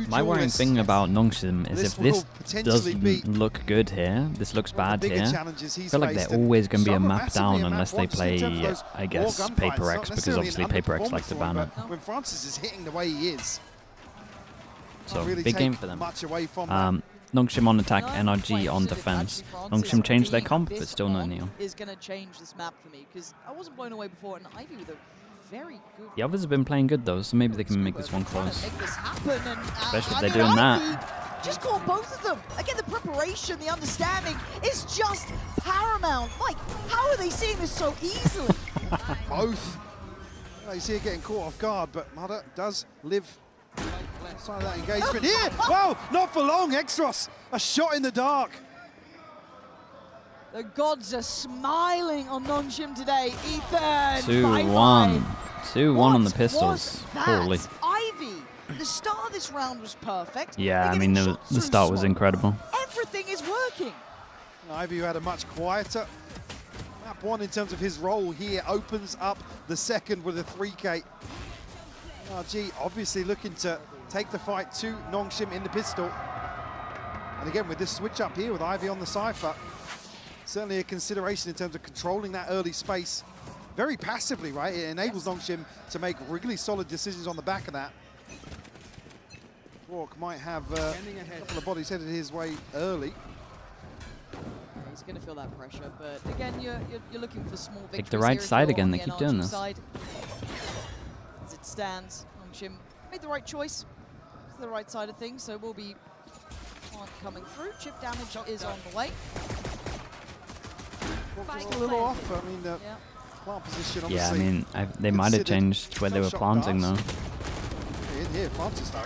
My worrying thing about NONGSHIM is if this doesn't look good here, this looks bad here, I feel like they're always going to be a map down unless they play, I guess, Paper X, because obviously Paper X likes to ban it. When Francis is hitting the way he is. So, big game for them. NONGSHIM on attack, NRG on defense. NONGSHIM changed their comp, but still no Neil. Is going to change this map for me, because I wasn't blown away before, and Ivy with a very good... The others have been playing good though, so maybe they can make this one close. Especially if they're doing that. Just caught both of them. Again, the preparation, the understanding is just paramount. Like, how are they seeing this so easily? Both. Well, you see it getting caught off guard, but Mother does live outside of that engagement. Here! Wow, not for long, Extros. A shot in the dark. The gods are smiling on NONGSHIM today. Ethan! 2-1. 2-1 on the pistols. Holy. Ivy, the start of this round was perfect. Yeah, I mean, the start was incredible. Everything is working. Ivy, who had a much quieter map one in terms of his role here, opens up the second with a 3K. NRG obviously looking to take the fight to NONGSHIM in the pistol. And again, with this switch up here with Ivy on the Cypher, certainly a consideration in terms of controlling that early space very passively, right? It enables NONGSHIM to make really solid decisions on the back of that. Rourke might have a couple of bodies headed his way early. He's going to feel that pressure, but again, you're looking for small victories. Take the right side again, they keep doing this. As it stands, NONGSHIM made the right choice. It's the right side of things, so we'll be coming through. Chip damage is on the way. A little off. I mean, plant position obviously. Yeah, I mean, they might have changed where they were planting though. In here, Francis though.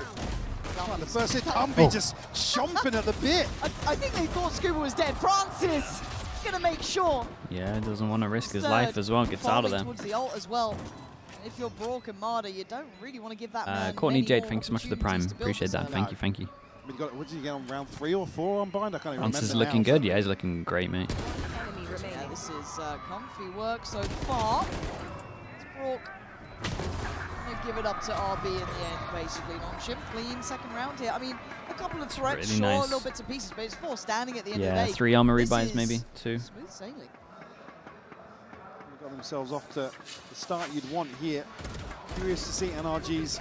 The first hit, Tumby just chomping at the bit. I think they thought Scuba was dead. Francis gonna make sure. Yeah, doesn't want to risk his life as well. Gets out of there. Towards the ult as well. And if you're Brock and Marder, you don't really want to give that man Courtney many Jade, more thanks so much for the prime. Appreciate that. Thank you, thank you. What did you get on round 3 or 4 on bind? I can't even remember. Francis is looking good. Yeah, he's looking great, mate. Yeah, this is comfy work so far. It's Brock going to give it up to RB in the end, basically. NONGSHIM clean second round here. I mean, a couple of threats, really sure, nice. Little bits and pieces, but it's 4 standing at the end of the Yeah, day. 3 armor rebuys maybe, 2. Smooth sailing. They got themselves off to the start you'd want here. Curious to see NRG's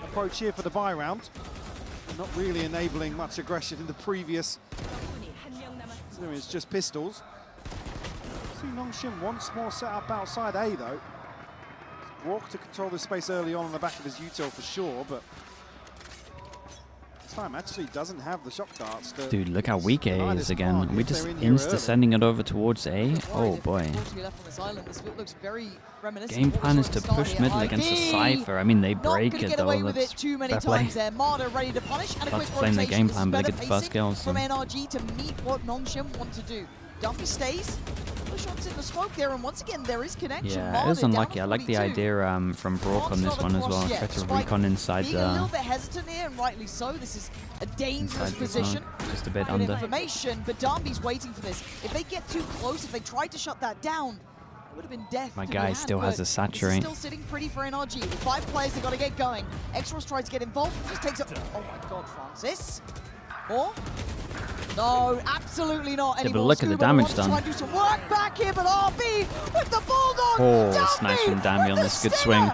approach here for the buy round. Not really enabling much aggression in the previous. It's just pistols. See NONGSHIM once more set up outside A though. Brock to control the space early on the back of his util for sure, but this time actually doesn't have the shock darts. Dude, look how weak A is again. We just insta-sending it over towards A. Oh boy. Game plan is to push middle against the Cypher. I mean, they break it though. That's fair play. That's playing the game plan, but they get the first kills. From NRG to meet what NONGSHIM want to do. Dumpy stays. Shots in the smoke there, and once again there is connection. Yeah, it was unlucky. I like the idea from Brock on this one as well. Try to recon inside being a little bit hesitant here, and rightly so. This is a dangerous position. Just a bit under. Information, but Darby's waiting for this. If they get too close, if they try to shut that down, it would have been death. My guy still has a saturate. Still sitting pretty for NRG. With 5 players, they got to get going. Extros tries to get involved. Just takes it. Oh my God, Francis. More? No, absolutely not anymore. Yeah, but look at the damage done. Try to do some work back here, but RB with the bulldog. Oh, that's nice from Dambi on this good swing.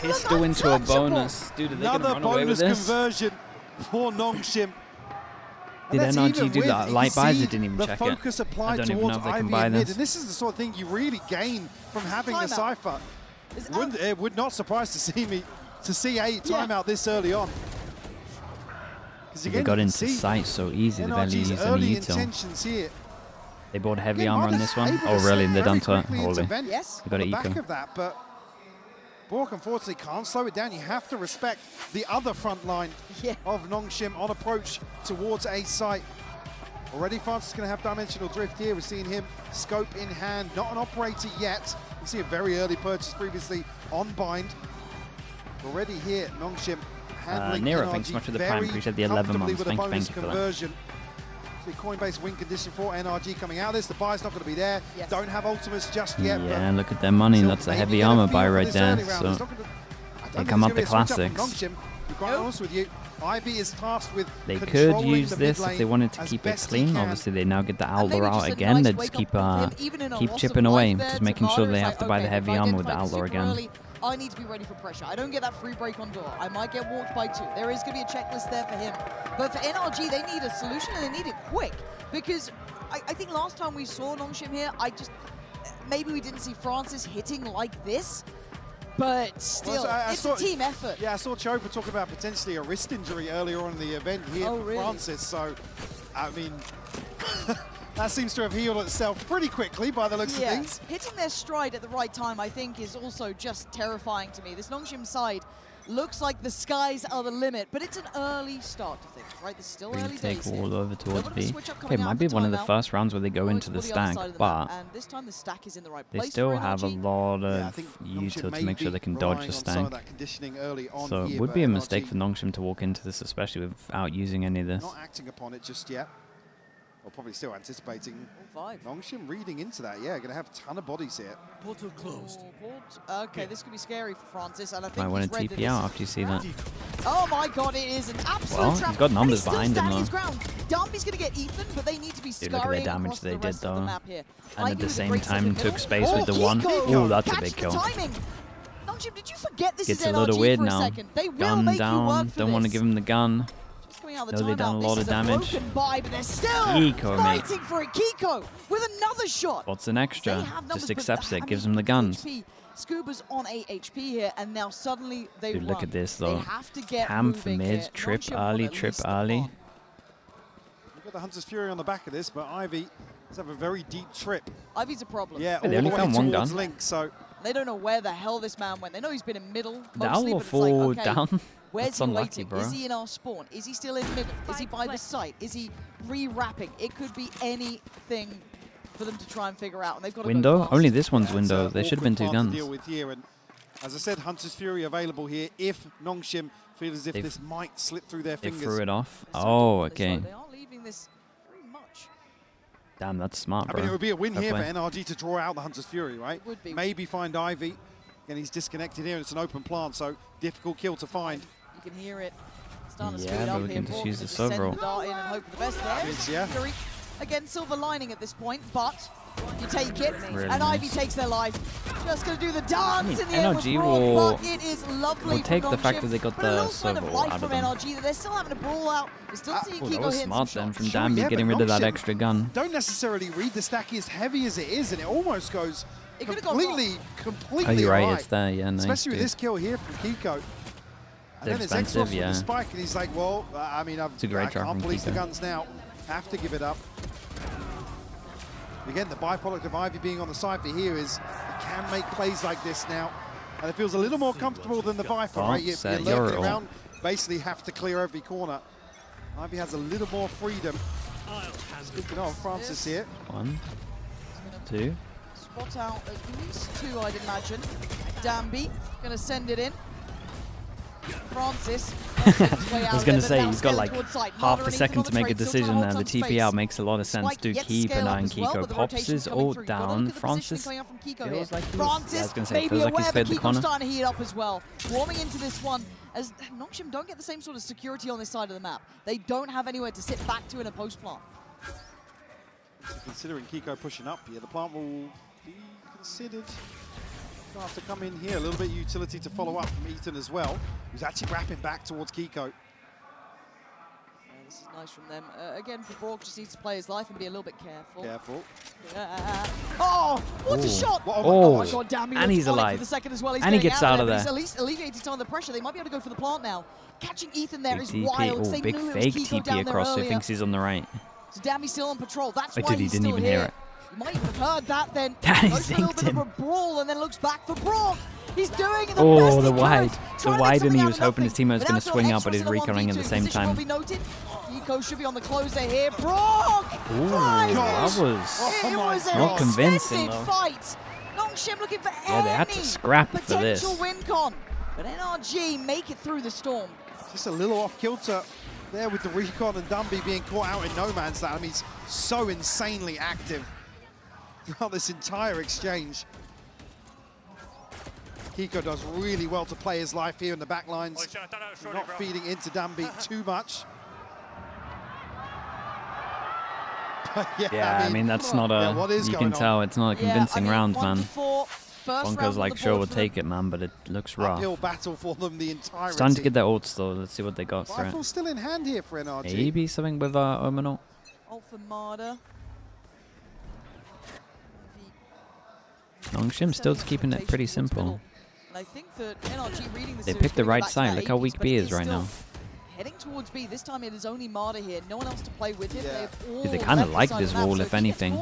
Pistol into a bonus. Dude, are they going to run away with this? Another bonus conversion for NONGSHIM. Did NRG do that? Light buys, they didn't even check it. I don't even know if they can buy this. And this is the sort of thing you really gain from having the Cypher. It would not surprise to see a timeout this early on. They got into sight so easy, they barely used any util. They bought heavy armor on this one. Oh really, they're done to it. Holy. Yes. They got an eco. But Brock unfortunately can't slow it down. You have to respect the other front line of NONGSHIM on approach towards A site. Already Francis is going to have dimensional drift here. We're seeing him scope in hand, not an operator yet. You see a very early purchase previously on bind. Already here, NONGSHIM Nero, thanks so much for the prime. Appreciate the 11 months. Thank you for that. See coin-based win condition for NRG coming out of this. The buy's not going to be there. Don't have ultimates just yet. Yeah, look at their money. That's a heavy armor buy right there. So they come up the classics. To be quite honest with you, Ivy is tasked with They could use this if they wanted to keep it clean. Obviously, they now get the Outlaw out again. They just keep chipping away, just making sure they have to buy the heavy armor with the Outlaw again. I need to be ready for pressure. I don't get that free break on door. I might get walked by 2. There is going to be a checklist there for him. But for NRG, they need a solution, and they need it quick. Because I think last time we saw NONGSHIM here, maybe we didn't see Francis hitting like this. But still, it's a team effort. Yeah, I saw Chopa talk about potentially a wrist injury earlier on in the event here for Francis. So, I mean, that seems to have healed itself pretty quickly by the looks of things. Hitting their stride at the right time, I think, is also just terrifying to me. This NONGSHIM side looks like the skies are the limit, but it's an early start to things, right? There's still early days here. Wall over towards B. Okay, it might be one of the first rounds where they go into the stack, but and this time the stack is in the right they place still have a lot of util to make sure they can dodge the stack. So it would be a mistake for NONGSHIM to walk into this, especially without using any of this. Not acting upon it just yet. Or probably still anticipating. NONGSHIM reading into that. Yeah, going to have a ton of bodies here. Portal closed. Okay, this could be scary for Francis, and I think might want to TP out after you see that. Oh my god, it is an absolute trap. He's got numbers behind him though. Dumpy's going to get Ethan, but they need to be scurrying. Look at the damage they did though. And at the Sliggy same time took space with the one. Kiko, Oh, that's a big kill. NONGSHIM, did you forget this Gets is a little NRG weird for a now. second? They will Gun make down. you work for Don't want to this. give him the gun. Out the No, they've done a lot of damage. Buy, but they're still Kiko, fighting for it. Kiko with another shot. What's an extra? Numbers, Just accepts it, gives him the guns. Scuba's on 8 HP here, and now suddenly they Dude, look at this though. They have to get Cam for mid, here. trip early, trip early. You've got the Hunter's Fury on the back of this, but Ivy does have a very deep trip. Ivy's a problem. Yeah, they only found one gun. Link, so they don't know where the hell this man went. They know he's been in middle. The Outlaw fall down. Where's he unlucky, waiting? bro. Is he in our spawn? Is he still in middle? Is he by the site? Is he re-wrapping? It could be anything for them to try and figure out. And they've got to window? go fast. Only this one's window. There should have been 2 guns. Deal with here. And as I said, Hunter's Fury available here if NONGSHIM feel as if this might slip through their fingers. They threw it off. Oh, okay. They are leaving this very much. Damn, that's smart, bro. I mean, it would be a win here for NRG to draw out the Hunter's Fury, right? Would be. Maybe find Ivy. Again, he's disconnected here. It's an open plant, so difficult kill to find. You can hear it. Starting to Yeah, speed but up we here. can just use the Send Sobro. the dart in and hope for the best there. Fury. Again, silver lining at this point, but you take it, Really and nice. Ivy takes their life. Just going to do the dance in the NRG end with Brawl, will- but it is lovely will take from the fact NONGSHIM, that they got but a the little sign of Sobro life out from of them. NRG that they're still having a brawl out. We're still seeing Oh, Kiko that was hitting smart some then shots. from Sure, Danby yeah, getting but rid of that NONGSHIM extra gun. Don't necessarily read the stack as heavy as it is, and it almost goes It could've gone completely Oh, you're right, right. it's there, yeah, nice. Especially with dude. this kill here from Kiko. And then there's expensive, Exos with yeah. the spike, and he's like, well, I mean, It's a great I try can't from police the Kiko. guns now. Have to give it up. Again, the byproduct of Ivy being on the side for here is he can make plays like this now. And it feels a little more comfortable than the Viper, right? You're lurking around, basically have to clear every corner. Ivy has a little more freedom. Speaking of Francis here. 1, 2. Spot out at least 2, I'd imagine. Danby going to send it in. Francis. I was going to say, he's got like half a second to make a decision there. The TP out makes a lot of sense. Do keep an eye on Kiko. Pops his ult down. Francis feels like he's... Yeah, I was going to say, feels like he's cleared the corner. Starting to heat up as well. Warming into this one, as NONGSHIM don't get the same sort of security on this side of the map. They don't have anywhere to sit back to in a post plant. So considering Kiko pushing up here, the plant will be considered. Gonna have to come in here, a little bit of utility to follow up from Ethan as well, who's actually wrapping back towards Kiko. Yeah, this is nice from them. Again, for Brock, just needs to play his life and be a little bit careful. Careful. Oh, what a shot! Oh, my God, damn, and he's alive. For the second as well. He's And he getting gets out of but there. He's at least alleviating some of the pressure. They might be able to go for the plant now. Catching Ethan there Big is TP. wild. Oh, They big knew it was fake Kiko down TP there across. He earlier. thinks he's on the right. So Dammy's still on patrol. That's Wait, why he he's didn't still even here. hear it. You might even have heard that then. That Goes for a little bit of him. a brawl and then looks back for Brock. He's doing the Oh, best the he wide. can. The Trying to wide, make and he something was out of hoping his nothing. teammate was But going now to swing out, but he's Exos in a recoiling at the 1v2. same Position will time. be noted. Kiko should be on the closer here. Brock! Ooh, that was It was an not convincing, extended though. fight. NONGSHIM looking for Yeah, they had to scrap for this. potential win con. But NRG make it through the storm. Just a little off kilter there with the recon and Dumby being caught out in no man's land. I mean, he's so insanely active throughout this entire exchange. Kiko does really well to play his life here in the back lines, not feeding into Dambi too much. Yeah, I mean that's not a. You can tell it's not a convincing round, man. Bonko's like, sure, we'll take it, man, but it looks rough. Uphill battle for them the entirety. Starting to get their ults though. Let's see what they got for it. Rifle's still in hand here for NRG. Maybe something with Omen. Ult for Marder. NONGSHIM still keeping it pretty simple. And I think that NRG reading the they picked the right side. Look how weak B is right now. Heading towards B. This time it is only Marder here. No one else to play with him. Dude, they kind of like this wall, if anything.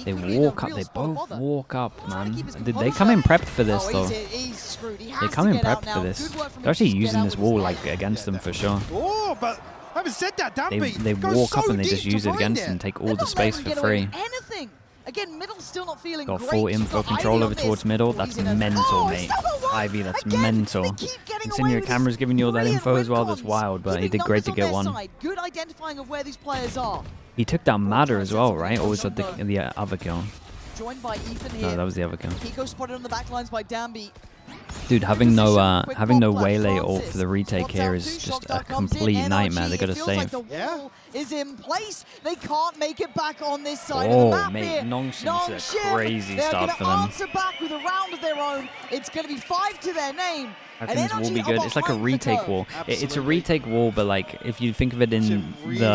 They walk up. They both walk up, man. They come in prepped for this, though. They come in prepped for this. They're actually using this wall like against them for sure. Oh, but having said that, they walk up and they just use it against them and take all the space for free. Anything. Again, middle still not feeling got full info control over towards middle. That's mental, mate. Ivy, that's mental. Considering your camera's giving you all that info as well, that's wild, but he did great to get one. Good identifying of where these players are. He took down Matter as well, right? Or was that the other kill? Joined by Ethan here. No, that was the other kill. Kiko spotted on the back lines by Dambi. Dude, having no waylay ult for the retake here is just a complete nightmare. They got to save. Yeah, is in place. They can't make it back on this side of the map here. NONGSHIM's a crazy start for them. They're going to answer back with a round of their own. It's going to be 5 to their name. I think this will be good. It's like a retake wall. It's a retake wall, but like if you think of it in the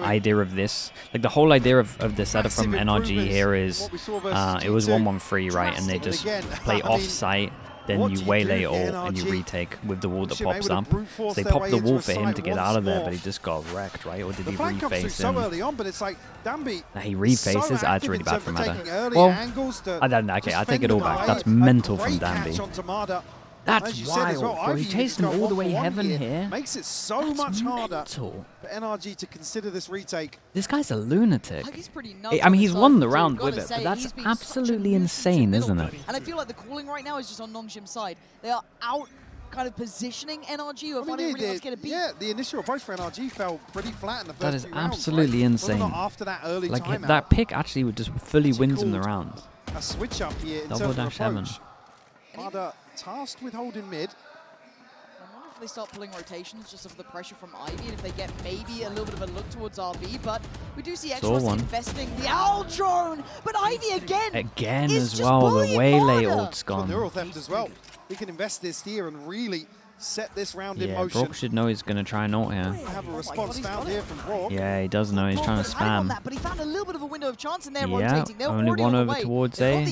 idea of this, like the whole idea of the setup from NRG here is it was 1-1-3, right? And they just play off-site. Then you waylay ult and you retake with the wall that pops up. So they popped the wall for him to get out of there, but he just got wrecked, right? Or did he reface him? Nah, he refaces. That's really bad for Matter. Well, I don't know. Okay, I take it all back. That's mental from Dambi. That's wild, bro. He chased him all the way heaven here. Makes it so much harder for NRG to consider this retake. This guy's a lunatic. He's pretty nuts. I mean, he's won the round with it, but that's absolutely insane, isn't it? And I feel like the calling right now is just on NONGSHIM's side. They are out kind of positioning NRG or finding really to get a beat. Yeah, the initial approach for NRG fell pretty flat in the first That is few rounds, absolutely insane. After that early like that pick actually would just fully wins him the round. A switch up here in terms of approach. Marder tasked with holding mid. I wonder if they start pulling rotations just of the pressure from Ivy, and if they get maybe a little bit of a look towards RB, but we do see Extras investing the owl drone, but Ivy again as well. The waylay ult's gone. Neural theft as well. He can invest this here and really set this round in motion. Brock should know he's going to try and ult here. Have a response found here from Brock. Yeah, he does know. He's trying to spam. But he found a little bit of a window of chance and they're yeah, rotating. They're only one over towards A.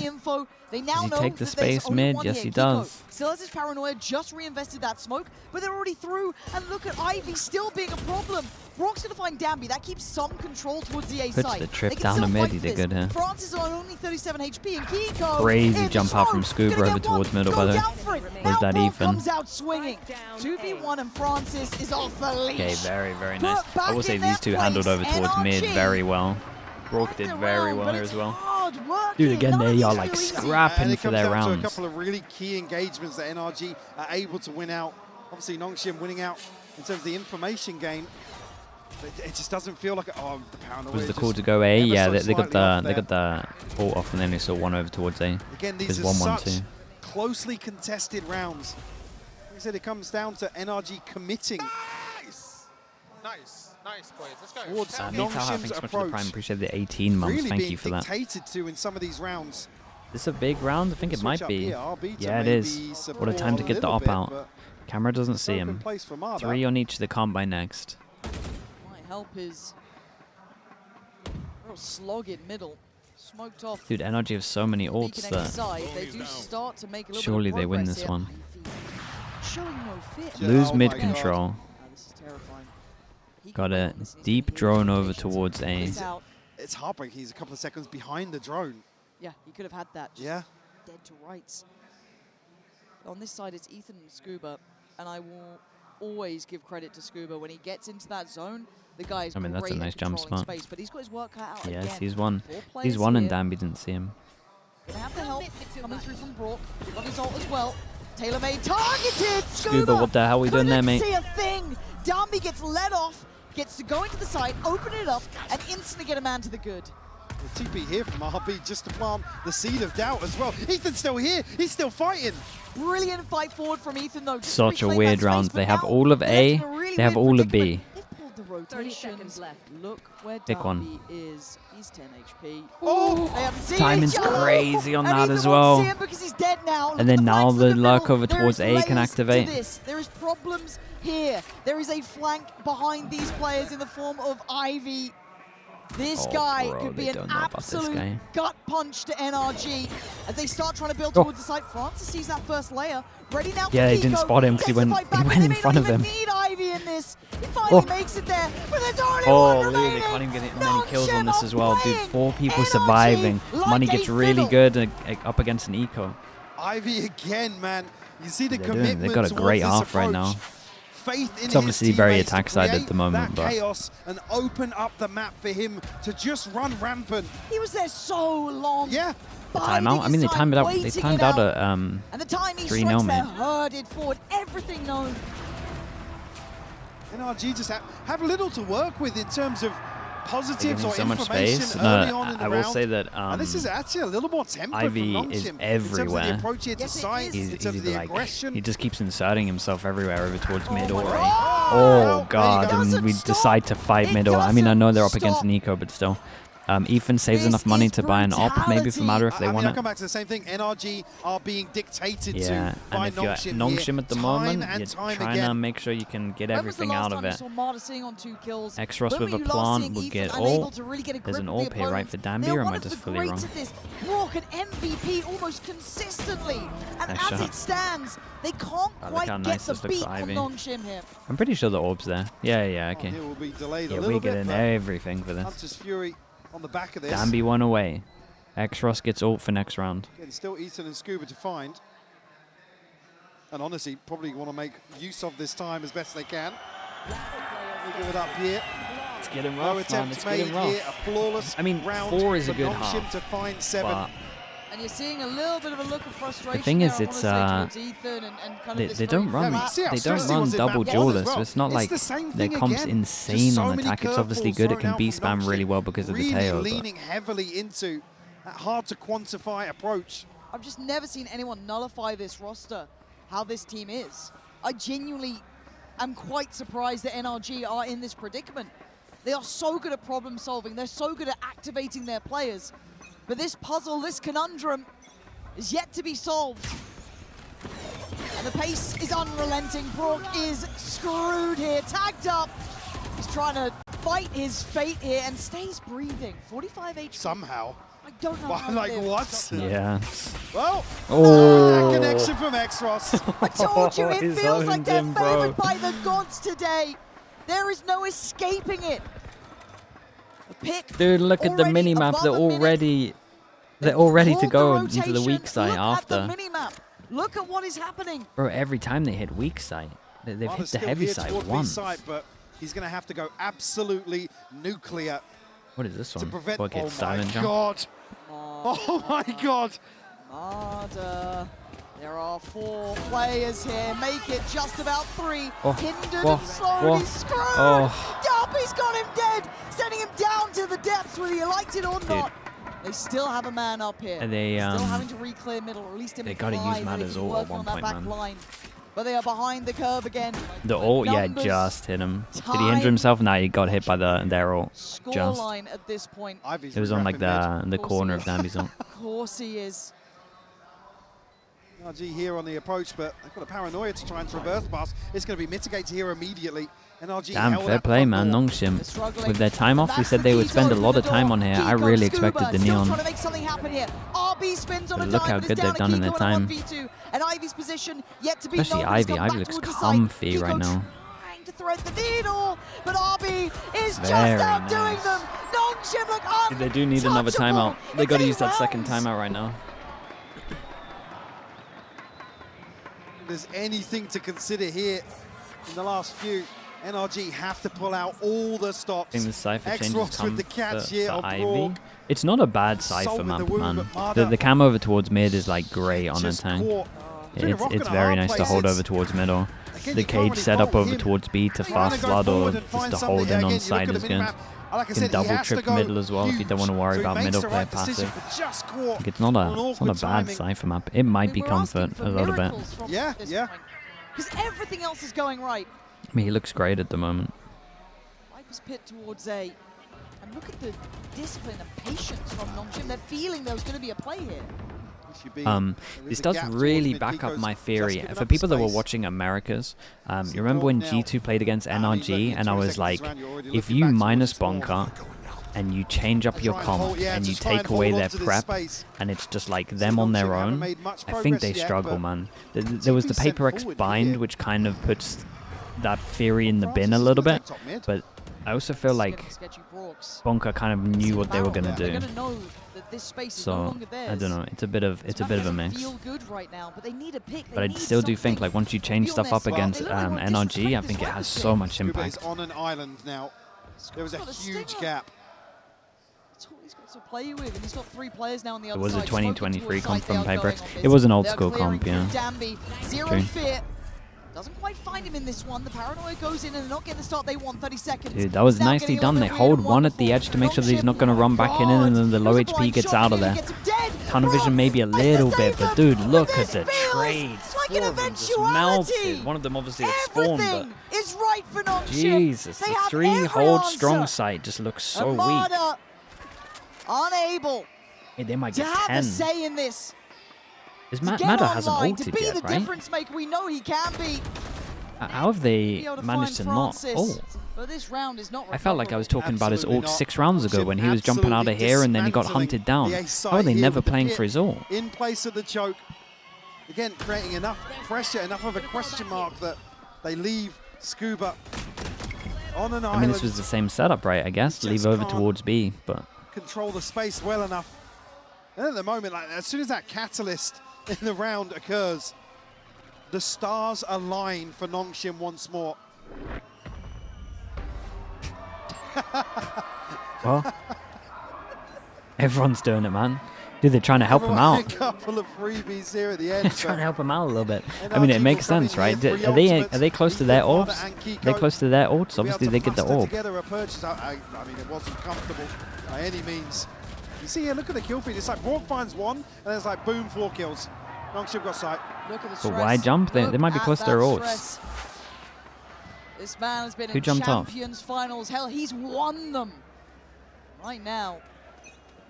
They now does he take the space mid? Yes, he does. Still has his paranoia, just reinvested that smoke, but they're already through. And look at Ivy still being a problem. Brock's going to find Dambi. That keeps some control towards the A side. Puts the trip down the mid. He did good here. Francis on only 37 HP and Kiko. Crazy jump out from Scuba over towards middle, by the way. Was that Ethan? Comes out swinging. 2v1 and Francis is off the leash. Okay, very, very nice. I will say these two handled over towards mid very well. Brock did very well here as well. Dude, again, they are like scrapping for their rounds. A couple of really key engagements that NRG are able to win out. Obviously, NONGSHIM winning out in terms of the information game. It just doesn't feel like the paranoia was the call to go A. Yeah, they got the ult off, and then they saw one over towards A. Again, these are such closely contested rounds. Like I said, it comes down to NRG committing. Nice boys. Let's go. Towards NONGSHIM's approach. Prime. Appreciate the 18 months. Really Thank you for that. Dictated to in some of these rounds. This is a big round. I think it might be. Yeah, it is. What a time to get the op out. Camera doesn't see him. 3 on each of the combine next. Might help his real slog in middle. Smoked off. Dude, NRG have so many ults that they do start to make a little surely they win this one. Showing no fit. Lose mid control. This is terrifying. Got a deep drone over towards A. It's heartbreaking. He's a couple of seconds behind the drone. Yeah, he could have had that. Yeah. Dead to rights. On this side, it's Ethan and Scuba, and I will always give credit to Scuba. When he gets into that zone, the guy is great that's a nice jump spot. Space, but he's got his work cut out yes, again. he's won. He's won, and Dambi didn't see him. Gonna have the help coming through from Brock. Got his ult as well. TaylorMade targeted. Scuba, what the hell are we doing there, mate? See a thing. Dambi gets led off, gets to go into the side, open it up, and instantly get a man to the good. The TP here from RB just to plant the seed of doubt as well. Ethan's still here. He's still fighting. Brilliant fight forward from Ethan, though. Such a weird round. They have all of A. They have all of B. The rotations. Look where Pick one. is. He's 10 HP. Oh, timing's crazy on that as well. He's dead now. And then now the lurk over towards A can activate. There is problems here. There is a flank behind these players in the form of Ivy. This guy could be an absolute gut punch to NRG as they start trying to build towards the site. Francis sees that first layer. Ready now. Yeah, he didn't spot him because he went in front of him. Need Ivy in this. He finally makes it there, but there's only one remaining. They can't even get many kills on this as well. Dude, 4 people surviving. Money gets really good up against an eco. Ivy again, man. You see the commitment. They've got a great half right now. It's obviously very attack side at the moment, but chaos and open up the map for him to just run rampant. He was there so long. Yeah. The timeout. I mean, they timed it out. They timed out a 3-0, man. Herded forward, everything known. NRG just have little to work with in terms of positives or so much information space. early on in the I will round. say that and this is actually a little more tempered Ivy from is NONGSHIM everywhere. In terms of the approach here to site, in terms of the aggression. He just keeps inserting himself everywhere over towards mid or A. Oh god, and we decide to fight middle. I mean, I know they're up against an eco, but still. Ethan saves enough money to buy an op, maybe for Matter if they want it. I'll come back to the same thing. NRG are being dictated to by NONGSHIM. Yeah, and if you're at NONGSHIM at the moment, you're trying to make sure you can get everything out of it. X-Ross with a plant will get ult. There's an AWP here, right, for Danby, or am I just fully wrong? Brook an MVP almost consistently, and as it stands, they can't quite get the beat on NONGSHIM here. I'm pretty sure the orb's there. Yeah, okay. Yeah, we're getting everything for this. Hunter's Fury on the back of this. Danby one away. X-Ross gets ult for next round. Again, still Ethan and Scuba to find. And honestly, probably want to make use of this time as best they can. We'll give it up here. Let's get him rough, man. Let's get him rough. Here, a flawless round 4 is a good NONGSHIM half. To find 7. And you're seeing a little bit of a look of frustration. The thing is, it's they don't run double duelist, so it's not like their comp's insane on attack. It's obviously good. It can B spam really well because of the tail. Leaning heavily into that hard to quantify approach. I've just never seen anyone nullify this roster, how this team is. I genuinely am quite surprised that NRG are in this predicament. They are so good at problem solving. They're so good at activating their players. But this puzzle, this conundrum, is yet to be solved. And the pace is unrelenting. Brook is screwed here, tagged up. He's trying to fight his fate here and stays breathing. 45 HP. Somehow. I don't know how like what? Yeah. Well, that connection from X-Ross. I told you, it feels like they're favored by the gods today. There is no escaping it. Dude, look at the minimap. They're all ready to go into the weak site after. Look at what is happening. Bro, every time they hit weak site, they've hit the heavy site once. But he's going to have to go absolutely nuclear. What is this one? To prevent, silent jump. God. Oh my god. Marder. There are 4 players here. Make it just about 3. Hindered and slowly screwed. Darby's got him dead, sending him down to the depths whether you liked it or not. They still have a man up here. And they still having to re-clear middle, or at least they got to use Matter's ult at one point, man. Line. But they are behind the curve again. The ult, just hit him. Did he injure himself? No, he got hit by their ult. Scoreline at this point. It was on like the corner of Danby's ult. Of course he is. NRG here on the approach, but they've got a paranoia to try and traverse past. It's going to be mitigated here immediately. NRG Damn, fair play, man. NONGSHIM. With their time off, we said they would spend a lot of time on here. I really expected the Neon. But look how good they've done in their time. Especially Ivy. Ivy looks comfy right now. To thread the needle, but RB is just outdoing them. NONGSHIM look untouchable. They do need another timeout. They got to use that second timeout right now. There's anything to consider here in the last few. NRG have to pull out all the stops. I think the Cypher changes with the catch here for Ivy. It's not a bad Cypher map, man. The cam over towards mid is like great on attack. It's very nice to hold over towards middle. the cage setup over towards B to fast flood or just to hold in on side is good. You can double trip middle as well if you don't want to worry about middle player passive. It's not a bad Cypher map. It might be comfort a little bit. Yeah. Because everything else is going right. I mean, he looks great at the moment. Viper's pit towards A. And look at the discipline and patience from NONGSHIM. They're feeling there was going to be a play here. This does really back up my theory. For people that were watching Americas, you remember when G2 played against NRG and I was like, if you minus Bonker and you change up your comp and you take away their prep and it's just like them on their own, I think they struggle, man. There was the Paper X bind, which kind of puts that theory in the bin a little bit, but I also feel like Bonker kind of knew what they were going to do. So I don't know. It's a bit of a mix. But I still do think like once you change stuff up against NRG, I think it has so much impact. On an island now. There was a huge gap. He's got to play with, and he's got 3 players now on the other side. It was a 2023 comp from Paper X. It was an old school comp, yeah. Zero fear. Doesn't quite find him in this one. The paranoia goes in and they're not getting the start they want. 30 seconds. Dude, that was nicely done. They hold one at the edge to make sure that he's not going to run back in, and then the low HP gets out of there. Tunnel vision maybe a little bit, but dude, look at the trades. Like an eventuality. Melted. One of them obviously had spawned, but is right for NONGSHIM. Jesus, the 3-hold strong sight just looks so weak. Unable they might to get have 10. a say in this. Madder hasn't ulted to be yet, the right? difference maker we know he can be. How have they managed to not ult? But this round is not I felt like I was talking about his ult 6 rounds ago when he was jumping out of here and then he got hunted down. How are they never playing for his ult? In place of the choke. Again, creating enough pressure, enough of a question mark that they leave Scuba on an island. I mean, this was the same setup, right? I guess leave over towards B, but control the space well enough. And at the moment, like as soon as that catalyst in the round occurs, the stars align for NONGSHIM once more. Well, everyone's doing it, man. Dude, they're trying to help him out. A couple of freebies here at the end. They're trying to help him out a little bit. I mean, it makes sense, right? Are they close to their orbs? They're close to their orbs. Obviously, they get the orb. I mean, it wasn't comfortable by any means. You see here, look at the kill feed. It's like Brock finds one, and there's like boom, 4 kills. NONGSHIM got sight. Look at the but why jump? They might be close to their orbs. This man has been Who in Champions Finals. Hell, he's won them. Right now,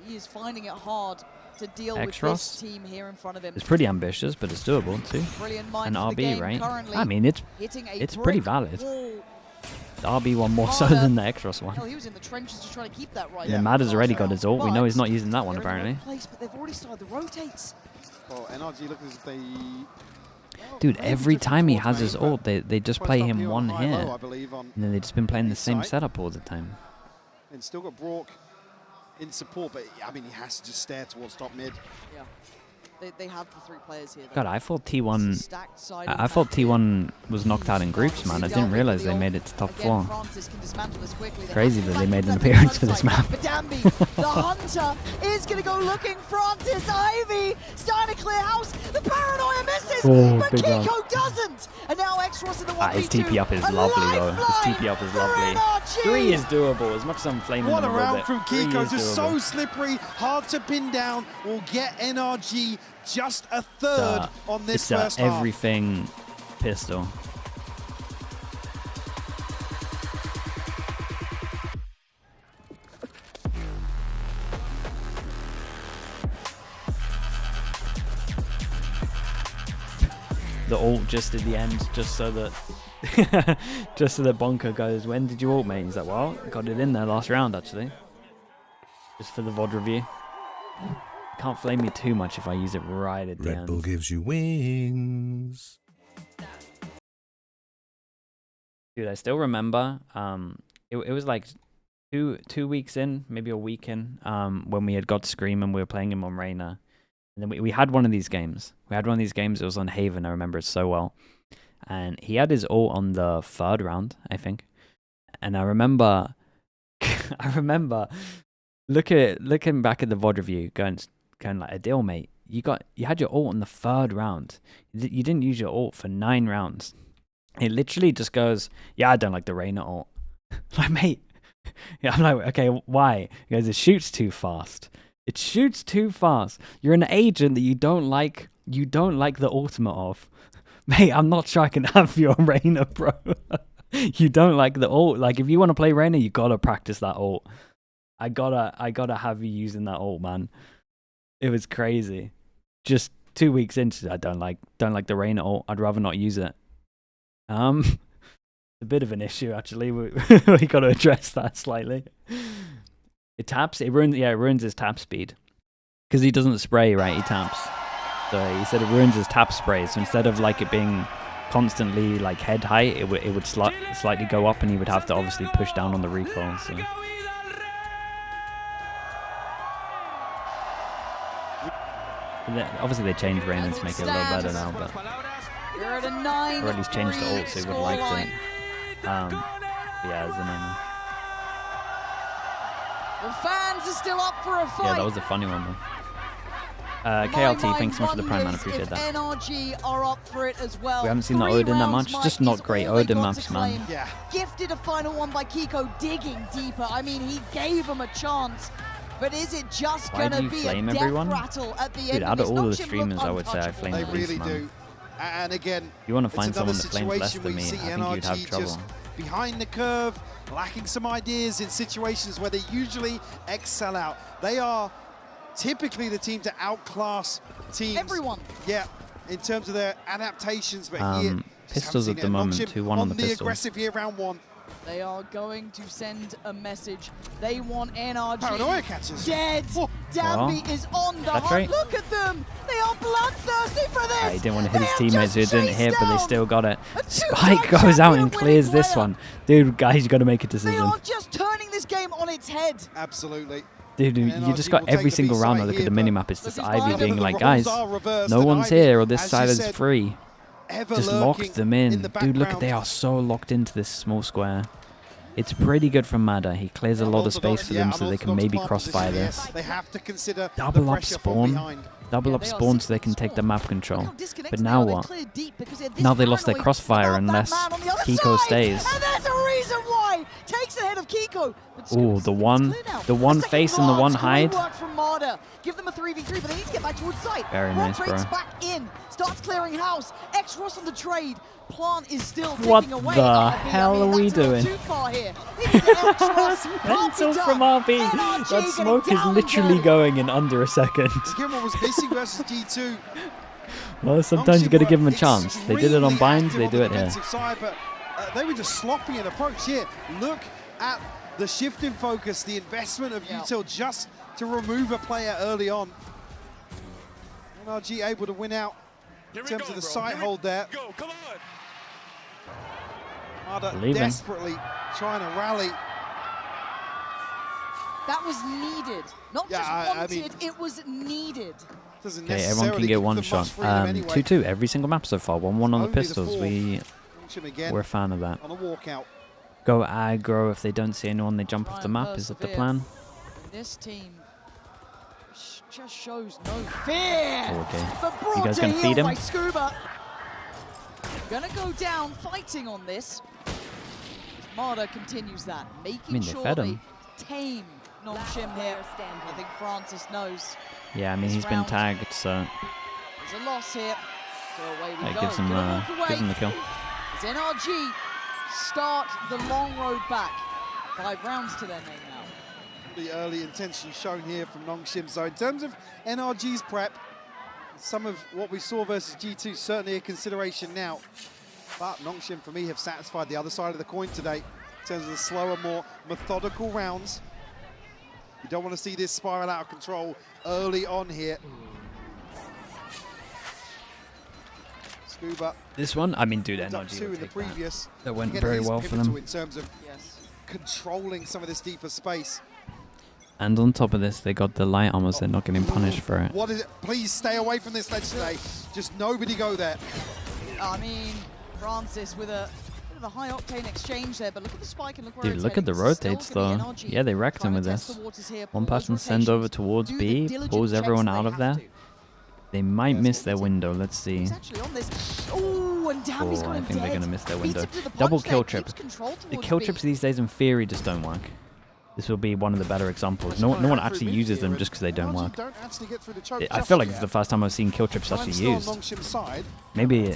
he is finding it hard to deal with this team here in front of him. It's pretty ambitious, but it's doable too. An RB, right? I mean, it's pretty valid. The RB one more so than the Extros one. Hell, he was in the trenches just trying to keep that right. Yeah, Madder's already got his ult. We know he's not using that one apparently. But they've already started the rotates. Well, NRG look as if they... Dude, every time he has his ult, they just play him one hit. And then they've just been playing the same setup all the time. And still got Brock in support, but I mean, he has to just stare towards top mid. Yeah. They have the 3 players here. God, I thought T1 was knocked out in groups, man. I didn't realize they made it to top 4. Crazy that they made an appearance for this map. But Danby, the hunter, is going to go looking. Francis, Ivy, starting to clear house. The paranoia misses, but Kiko doesn't. And now X-Ross in the 1v2. His TP up is lovely, though. His TP up is lovely. 3 is doable, as much as I'm flaming What him a a little round bit. from Kiko, just so slippery, hard to pin down. Will get NRG just a third on this first half. Everything pistol. The ult just at the end, just so that Bonker goes, when did you ult, mate? He's like, well, got it in there last round actually. Just for the VOD review. Can't flame me too much if I use it right at the end. Red Bull gives you wings. Dude, I still remember, it was like two weeks in, maybe a week in, when we had got Scream and we were playing him on Reyna. And then we had one of these games. It was on Haven, I remember it so well. And he had his ult on the 3rd round, I think. And I remember, looking back at the VOD review, going like, Adil, mate, you had your ult in the 3rd round. You didn't use your ult for 9 rounds. It literally just goes, yeah, I don't like the Reyna ult. Like, mate. Yeah, I'm like, okay, why? Because it shoots too fast. It shoots too fast. You're an agent that you don't like the ultimate of. Mate, I'm not sure I can have your Reyna, bro. You don't like the ult. Like, if you want to play Reyna, you gotta practice that ult. I gotta have you using that ult, man. It was crazy. Just 2 weeks into, I don't like the Reyna ult. I'd rather not use it. It's a bit of an issue, actually. We got to address that slightly. It ruins his tap speed. Because he doesn't spray, right? He taps. So he said it ruins his tap spray. So instead of like it being constantly like head height, it would slightly go up, and he would have to obviously push down on the recoil. So. Obviously they changed Reyna to make it a little better now, but You're at a 9, or at least changed the ult so he would have liked it. Yeah, it's annoying. The fans are still up for a fight. Yeah, that was a funny one, though. KLT, thanks so much for the Prime, man. I appreciate that. NRG are up for it as well. We haven't seen that Odin that much. Just not great Odin maps, man. Yeah. Gifted a final one by Kiko, digging deeper. I mean, he gave him a chance. But is it just going to be a death rattle at the end out of of all of the streamers, I would say I flame the least, man. They really do. And again, you want to find someone that flames less than me, I think you'd have trouble. Behind the curve, lacking some ideas in situations where they usually excel out. They are typically the team to outclass teams. Everyone. Yeah, in terms of their adaptations. But here, pistols at the moment, 2-1 on the pistols. Aggressive here, round 1. They are going to send a message. They want NRG Paranoia catches. Dead. Dambi is on the hunt. Look at them. They are bloodthirsty for this. Yeah, he didn't want to hit his teammates who didn't hit, but they still got it. Spike goes out and clears this one. Dude, guys, you got to make a decision. They are just turning this game on its head. Absolutely. Dude, you just got every single round. Look at the minimap. It's just Ivy being like, guys, no one's here, or this side is free. Just locked them in. Dude, look at, they are so locked into this small square. It's pretty good from Mada. He clears a lot of space for them so they can maybe crossfire this. They have to consider double up spawn. Double up spawn so they can take the map control. But now what? Now they lost their crossfire unless Kiko stays. And there's a reason why! Takes ahead of Kiko. Oh, the one face and the one hide. Give them a 3v3, but they need to get back towards site. Very nice, bro. Back in, starts clearing house. X-Ross on the trade. Plant is still what ticking away. The hell are we doing? Mental from RB. That smoke is literally going in under a second. Again, what was missing versus G2. Well, sometimes you got to give them a chance. They did it on Bind, they do it here. Side, but they were just sloppy in approach here. Look at the shift in focus, the investment of Util just to remove a player early on. NRG able to win out in terms of the site hold there. Come on. Mada desperately trying to rally. That was needed. Not just wanted, it was needed. Okay, everyone can get one shot. 2-2 every single map so far. 1-1 on the pistols. We're a fan of that. On a walkout. Go aggro. If they don't see anyone, they jump off the map. Is that the plan? This team just shows no fear. Oh, okay. You guys gonna feed him? Scuba. Gonna go down fighting on this. Mada continues that, making sure they tame NONGSHIM here. I think Francis knows. Yeah, I mean, he's been tagged, so... There's a loss here. So away we go. Gives him the kill. As NRG start the long road back. 5 rounds to their name now. The early intention shown here from NONGSHIM. So in terms of NRG's prep, some of what we saw versus G2 certainly a consideration now. But NONGSHIM, for me, have satisfied the other side of the coin today in terms of the slower, more methodical rounds. You don't want to see this spiral out of control early on here. Scuba. This one, I mean, dude, NRG in the previous. That went very well for them. In terms of controlling some of this deeper space. And on top of this, they got the light armor, so they're not getting punished for it. What is it? Please stay away from this ledge today. Just nobody go there. I mean, Francis with a bit of a high-octane exchange there, but look at the spike and look where it's look at the rotates, though. Yeah, they wrecked him with this. One person send over towards B, pulls everyone out of there. They might miss their window. Let's see. He's actually on this. Oh, and damn, he's got him I think they're dead. going to miss their Beats window. him to the punch Double there, kill keeps trip. control The towards kill B. trips these days in theory just don't work. This will be one of the better examples. No one actually uses them just because they don't work. I feel like it's the first time I've seen kill trips actually used. Maybe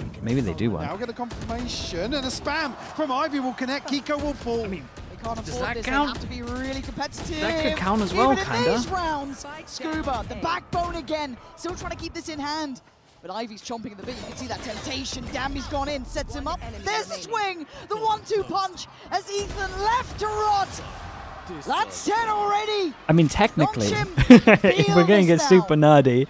they do work. Now get a confirmation and a spam from Ivy will connect. Kiko will fall. They can't afford that this. count? They have to be really competitive. That could count as well, Even in kinda. these rounds, Scuba, the backbone again, still trying to keep this in hand. But Ivy's chomping at the bit. You can see that temptation. Damn, he's gone in, sets him up. There's the swing, the 1-2 punch as Ethan left to rot. That's 10 already. I mean, technically, NONGSHIM if we're going to get now. super nerdy,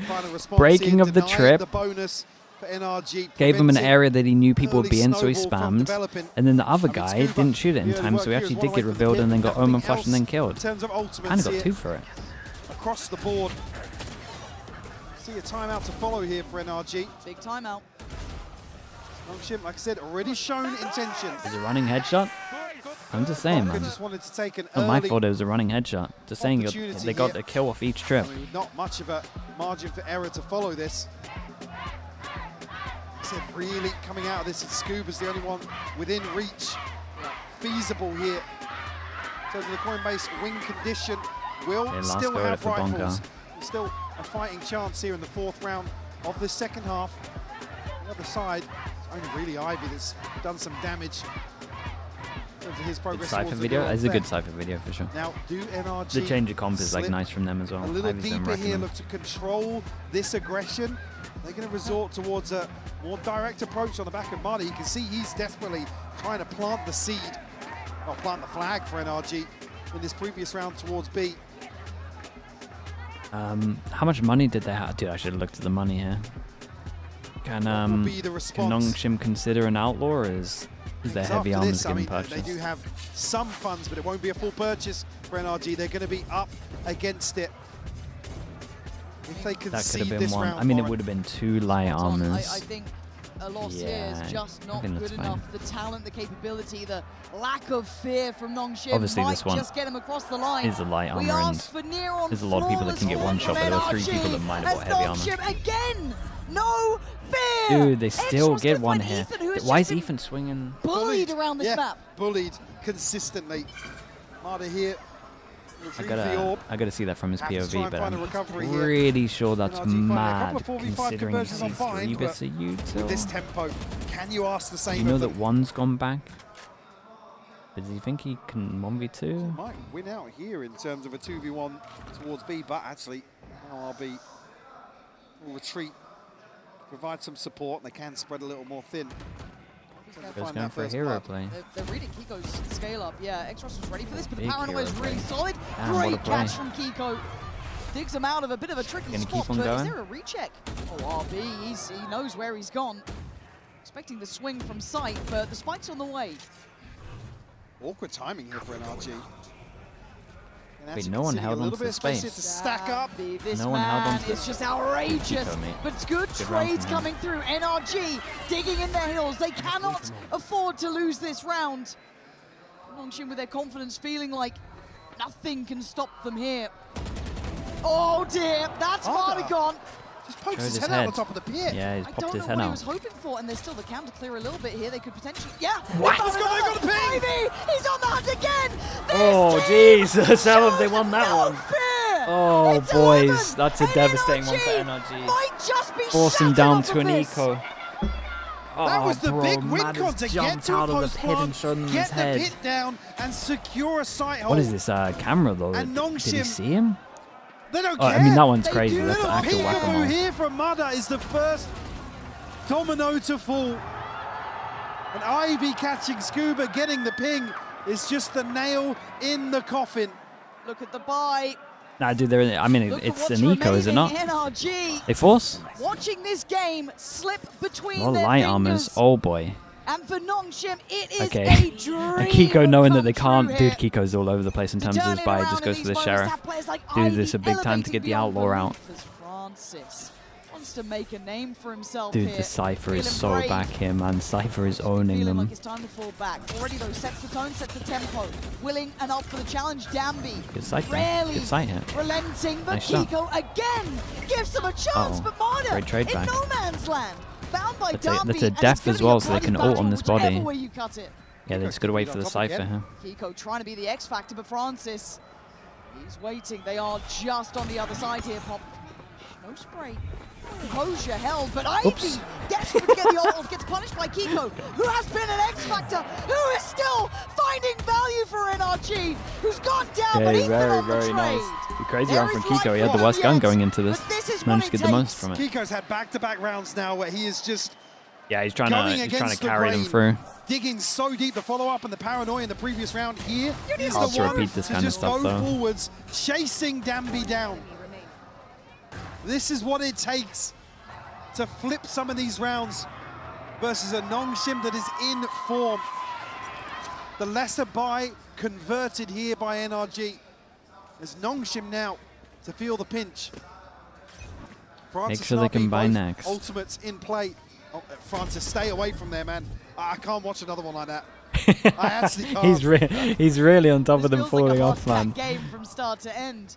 breaking of the trip, The bonus for NRG, gave him an preventing area that he knew people would be in, so he snowball from spammed. developing. And then the other I mean, guy Scuba, didn't shoot it in yeah, the time, work so he here actually is did one get away from revealed the and then pin. got Omen Nothing flushed and then else killed. In terms of ultimates Kind of got here, 2 for it. across the board. See a timeout to follow here for NRG. Big timeout. NONGSHIM, like I said, already shown intentions. Is it a running headshot? I'm just saying, man. Just wanted to take an Not my early fault it was a running headshot. Just saying opportunity they got here. a kill off each trip. I mean, not much of a margin for error to follow this. I said really coming out of this, Scuba's the only one within reach. Feasible here. In terms of the Coinbase win condition, will Okay, last still go at it have for Bonka. rifles. Still a fighting chance here in the 4th round of the second half. On the other side, it's only really Ivy that's done some damage. In terms of his Good progress Cypher towards the video? goal It's a good there. Cypher video for sure. Now, do NRG The change of comp is like slip nice from them as well. a little Ivy's been deeper wrecking here, them. look to control this aggression? They're going to resort towards a more direct approach on the back of Marty. You can see he's desperately trying to plant the seed, or plant the flag for NRG in this previous round towards B. How much money did they have? Dude, I should have looked at the money here. Can Will be the response? NONGSHIM consider an outlaw, or is their heavy After armors this, I getting mean, purchased? they do have some funds, but it won't be a full purchase for NRG. They're going to be up against it. If they That could concede have been this one. round, I mean, it Warren. would have been 2 light I armors. think a loss here Yeah, is just I not think good that's enough. fine. The talent, the capability, the lack of fear from NONGSHIM Obviously, might this one just get him across the line. is a light We armor, asked for near on there's a lot of people that can get one shot, but there were 3 people that might have got heavy armor. NONGSHIM again, no fear. Dude, they still Extra's get gonna one find here. Ethan, who has Why is just been Ethan swinging? bullied around this yeah, map? bullied consistently. Marta here. I gotta see that from his Have to try POV, and but find a I'm recovery here. pretty sure that's NRG finding a mad, couple of 4v5 considering he's conversions on Vine, 3 bits but of util. With this tempo, can you ask the same You know of that them? one's gone back? But does he think he can 1v2? Might win out here in terms of a 2v1 towards B, but actually NRB will retreat, provide some support, and they can spread a little more thin. Goes going for a hero play. They're reading Kiko's scale up. Yeah, Extras was ready for this, but the Big paranoia is hero really play. solid. Damn, what a Great catch play. from Kiko. Digs him out of a bit of a tricky Gonna spot, keep on but is going? there a recheck? Oh, RB, he knows where he's gone. Expecting the swing from sight, but the spike's on the way. Awkward timing here for NRG. And Wait, actually no one conceding held a little onto bit the of space space. here to stack up. This No one held man onto the is just outrageous. Kiko, mate. But it's good Good round trades from him. coming through. NRG digging in their heels. They cannot afford to lose this round. NONGSHIM with their confidence feeling like nothing can stop them here. Oh dear, that's Arda. Mardigon. Just pokes Showed his his head out head. the top of the pit. Yeah, he's I popped don't his know head what he out. was hoping for, and there's still the cam to clear a little bit here. They could potentially, yeah. What? They He's got the ping. Ivy, he's on the hunt again. This Oh, team Jesus, how have they shows won that no one? fear. Oh, It's boys, 11, that's a and devastating one for NRG NRG. Might just be Force him shattered down off to an of this. eco. That was the bro, big win Mad con has to get jumped to a out of post the pit and plant, shot him in his get the head. pit down, and secure a sight hold. What is this, camera though? And Did he NONGSHIM, see him? they don't Oh, care. I mean, that one's They crazy. do. That's Little actual peekaboo whack-a-mole. here from Mudda is the first domino to fall. And Ivy catching Scuba, getting the ping, is just the nail in the coffin. Look at the buy. Nah, dude, I mean, Look at it's what's an eco, is it not? remaining. NRG They force? watching this game slip between More their light fingers. armors. Oh boy. And for NONGSHIM, it is Okay. a dream. And Kiko knowing that they come can't. true Dude, here. Kiko's all over the place in To terms of turn his it buy. around Just in goes for these the bonus sheriff. stat players like Dude, Ivy this is a big time to elevating get the beyond outlaw out. belief as Francis wants to make a name for himself Dude, here. the Cypher is Feeling so brave. back here, man. Cypher is owning Feeling them. like it's time to fall back. Already though, sets the tone, sets the tempo. Willing and up for the challenge, Danby. Good sight there. Rarely Good sight here. relenting, but Nice shot. Kiko again gives him a chance, but Marta Great trade in back. no man's land. Found by That's Danby, a and def it's gonna as be a well, so they bloody can ult on battle this whichever body. way you cut it. Yeah, they just got to wait for the Cypher here. Kiko trying to be the X factor, but Francis, he's waiting. They are just on the other side here, Pop. No spray. Composure held, but Ivy, desperate to get the ult, gets punished by Kiko, who has been an X factor, who is still finding value for NRG, who's gone down, but he's been on the trade. Nice. Crazy There round from is Kiko. He life had the worst yet, gun going into this. but this is Managed what to it get the most takes. from it. Kiko's had back-to-back rounds now where he is just Yeah, he's trying going to against the carry them grain, through. digging so deep. The follow-up and the paranoia in the previous round here is Hard the to one repeat this to kind of just stuff, go though. forwards, chasing Danby down. This is what it takes to flip some of these rounds versus a NONGSHIM that is in form. The lesser buy converted here by NRG. There's NONGSHIM now to feel the pinch. Francis Make sure they can buy next. Ultimates in play. Oh, Francis, stay away from there, man. I can't watch another one like that. I actually can't. he's really on top of them This feels falling like a off, man. hot game from start to end.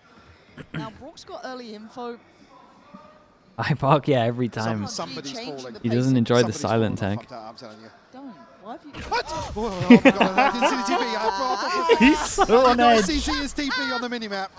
Now, Brook's got early info. I park, yeah, every time. Somebody's falling. He doesn't enjoy the Somebody's silent falling. tag. I'm telling you. Don't. Why have you... What? Oh my God, I didn't see the TP. I thought He's so on edge. CC is TP on the minimap.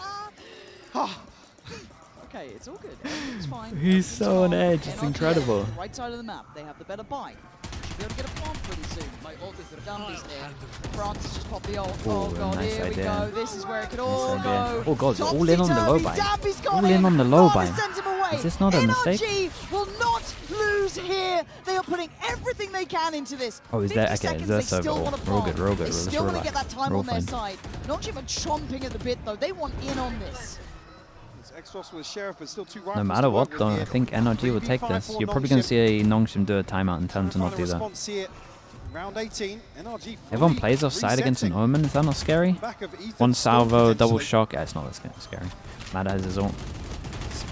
Okay, it's all good. It's fine. He's so on edge. It's NRG incredible. Right side of the map. They have the better buy. Should be able to get a plant pretty soon. Like all this Danby's there. Francis just popped the ult. Oh God, nice here we idea. go. This is where it could all go. Oh God, Topsy all in on the low turvy. buy. Danby's got All in on the low buy. Sends him away. Is this not a mistake? NRG will not lose here. They are putting everything they can into this. Oh, is there? 50 Okay, is seconds, there they still server? want to We're all good, plant. we're all good. They Let's still want to relax. get that time We're all on their fine. side. NONGSHIM are chomping at the bit though. They want in on this. Extros with Sheriff, but still two No rifles matter to what, work though, with I here. think NRG will take this. You're probably going to see a NONGSHIM do a timeout and tell him to not do that. Response here. Round 18, NRG Everyone plays offside against an Omen. Is that not scary? Back of Ethan One Storm, salvo, double potentially. shock. Yeah, it's not that scary. Mad has his ult.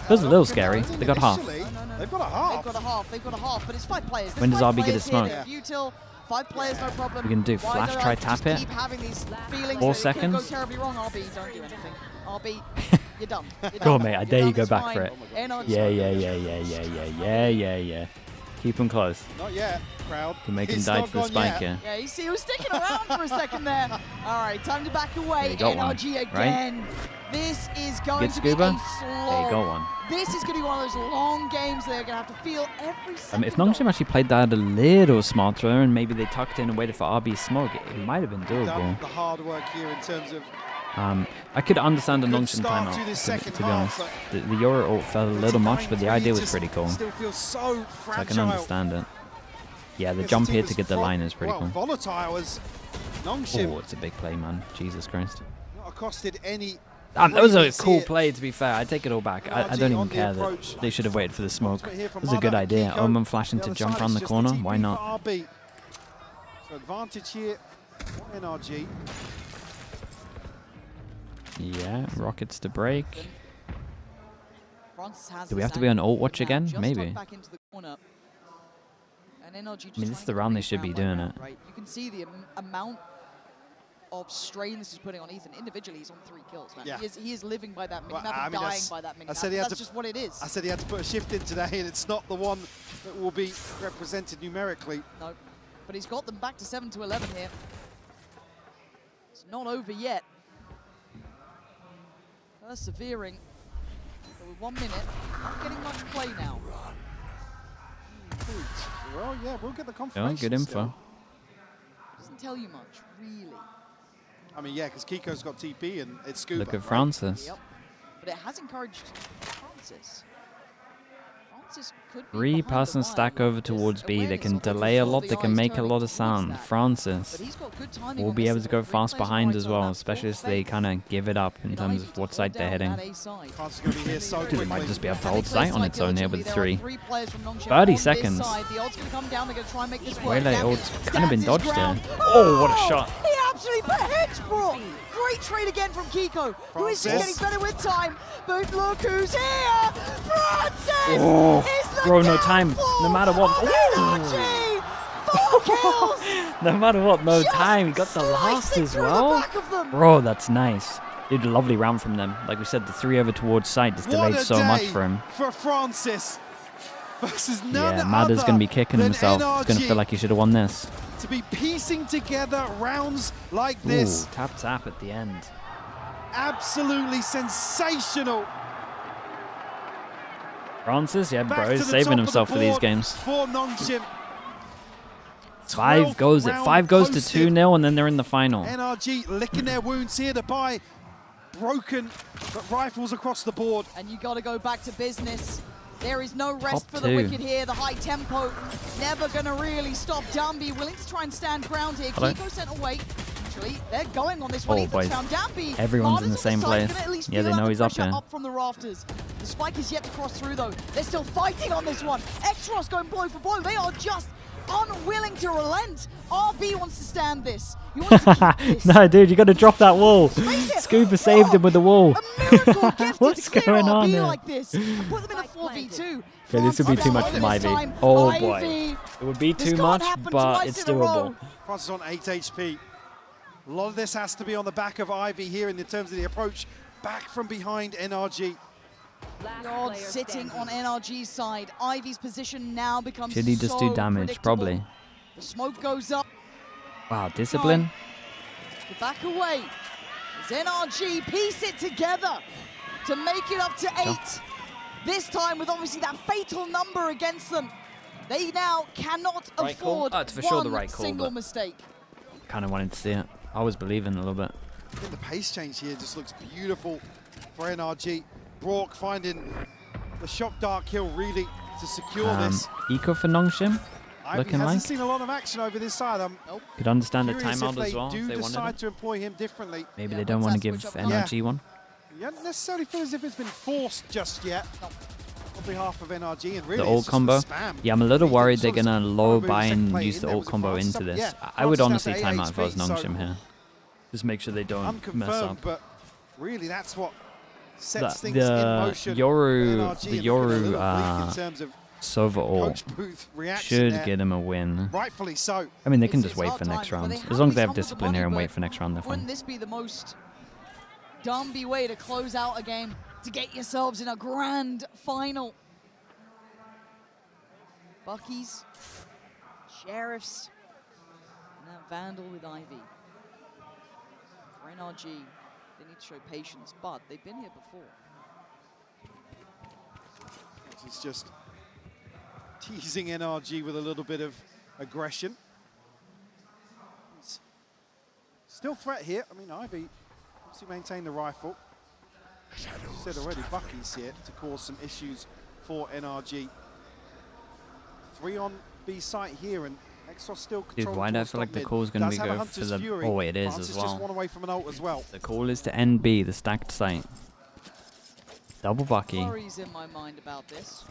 Feels a little scary. They got half. Initially, No. They've got a half. They've got a half. They've got a half, but it's 5 players. There's When does 5 RB get players his smoke? here. Util, 5 players, no problem. We can do Why flash, don't try I just tap it. Keep having these feelings 4 that it could go seconds. terribly wrong. RB, don't do anything. RB, you're done. You're Go done. on, mate. I You're dare you done. go It's back fine. for it. NRG. Yeah. Keep him close. Not yet, crowd. Can make him He's die not to the gone spike yet. here. Yeah, you see, he was sticking around for a second there. All right, time to back away. you got one, NRG right? again. This is going Get to be a Scuba? slog. There you go, one. This is going to be one of those long games they're going to have to feel every second. If NONGSHIM actually played that a little smarter and maybe they tucked in and waited for RB smoke, it might have been Done doable. the hard work here in terms of I could understand a good NONGSHIM start to timeout, this to second be honest. half, The Yoru ult felt a little much, but the idea was pretty cool. Still feels so So fragile. I can understand it. Yeah, the Yes, jump team here is to get the line is pretty well, cool. volatile as NONGSHIM. Oh, it's a big play, man. Jesus Christ. Not accosted any. That was a See cool it. play, to be fair. I take it all back. I don't even care that they should have waited for the smoke. Ultimate here It from was a good Marta idea. and Kiko. Omen flashing The to other jump side around is the just corner. TP Why not? for RB. So advantage here for NRG. Yeah, rockets to break. Francis has Do we this have to be on angle ult watch now, again? just Maybe. tucked back into the corner. And NRG just this is trying the to round they make should be round by doing round, it. Right? You can see the amount of strain this is putting on Ethan. Individually, he's on 3 kills, man. Yeah. He is living by that Well, minimap I and mean, dying by that minimap. I said he had That's to- just what it is. I said he had to put a shift in today, and it's not the one that will be represented numerically. No, but he's got them back to 7 to 11 here. It's not over yet. Persevering. So with 1 minute, not getting much play now. Well, yeah, we'll get the Yeah, confirmation. good info. still. Doesn't tell you much, really. I mean, yeah, because Kiko's got TP and it's Scuba. Look at right? Francis. Yep. But it has encouraged Francis. Francis 3-person stack over towards B. They can delay a lot. They can make a lot of sound. Francis will be able to go fast behind as well, especially as they kind of give it up in terms of what side they're hitting. They might just be able to hold sight on its own here with 3. 30 seconds. Waylaid ult's kind of been dodged there. Oh, what a shot. He absolutely hits Brock. Great trade again from Kiko, who is just getting better with time. But look who's here! Francis! Oh, bro, no time. No matter what. NRG! 4 kills! No matter what, no time. He got the last as well. Bro, that's nice. Dude, a lovely round from them. Like we said, the 3 over towards side just delayed so much for him. For Francis versus none yeah, Mada's going to be kicking himself. NRG. He's going to feel like he should have won this. To be piecing together rounds like this. Ooh, tap at the end. Absolutely sensational. Francis, yeah, bro, he's saving himself for these games. For NONGSHIM. 5 goes it. 5 goes to 2-0, and then they're in the final. NRG licking their wounds here to buy broken rifles across the board. And you got to go back to business. There is no rest for the wicked here. The high tempo never going to really stop Dambi. Willing to try and stand ground here. Kiko sent away. Actually, they're going on this one. Oh, boys. Found Dambi. Everyone's in the same place. Yeah, they know he's up here. Up from the rafters. The spike is yet to cross through, though. They're still fighting on this one. Extros going blow for blow. They are just unwilling to relent. RB wants to stand this. He wants to keep this. No, dude, you got to drop that wall. Scuba saved him with the wall. What's going on here? Like this and put them in a 4v2. Okay, this would be too much from Ivy. Oh boy. It would be too much, but it's doable. Francis on 8 HP. A lot of this has to be on the back of Ivy here in terms of the approach. Back from behind NRG. The odds sitting on NRG's side. Ivy's position now becomes Should he just do damage? Probably. The smoke goes up. Wow, discipline. To back away. As NRG piece it together to make it up to 8. This time with obviously that fatal number against them. They now cannot afford one single mistake. Kind of wanted to see it. I was believing a little bit. I think the pace change here just looks beautiful for NRG. Brock finding the shock dart kill really to secure this. Eco for NONGSHIM, looking like. Hasn't seen a lot of action over this side. Could understand the timeout as well. If they decide to employ him differently. Maybe they don't want to give NRG one. You don't necessarily feel as if it's been forced just yet. On behalf of NRG and really the ult combo. Yeah, I'm a little worried they're gonna low buy and use the ult combo into this. I would honestly time out if I was NONGSHIM here. Just make sure they don't mess up. But really, that's what sets things in motion. The Yoru Sova ult should get him a win. Rightfully so. I mean, they can just wait for next round. As long as they have discipline here and wait for next round, they're fine. Wouldn't this be the most Dambi way to close out a game, to get yourselves in a grand final? Bucky's, Sheriffs, and that Vandal with Ivy. For NRG, they need to show patience, but they've been here before. It's just teasing NRG with a little bit of aggression. It's still threat here. I mean, Ivy obviously maintain the rifle. As I said already, Bucky's here to cause some issues for NRG. 3 on B site here, and Exos still controlling. Dude, why do I feel like the call is going to be go for the... Oh, wait, it is as well. Just one away from an ult as well. The call is to NB, the stacked site. Double Bucky. Worries in my mind about this.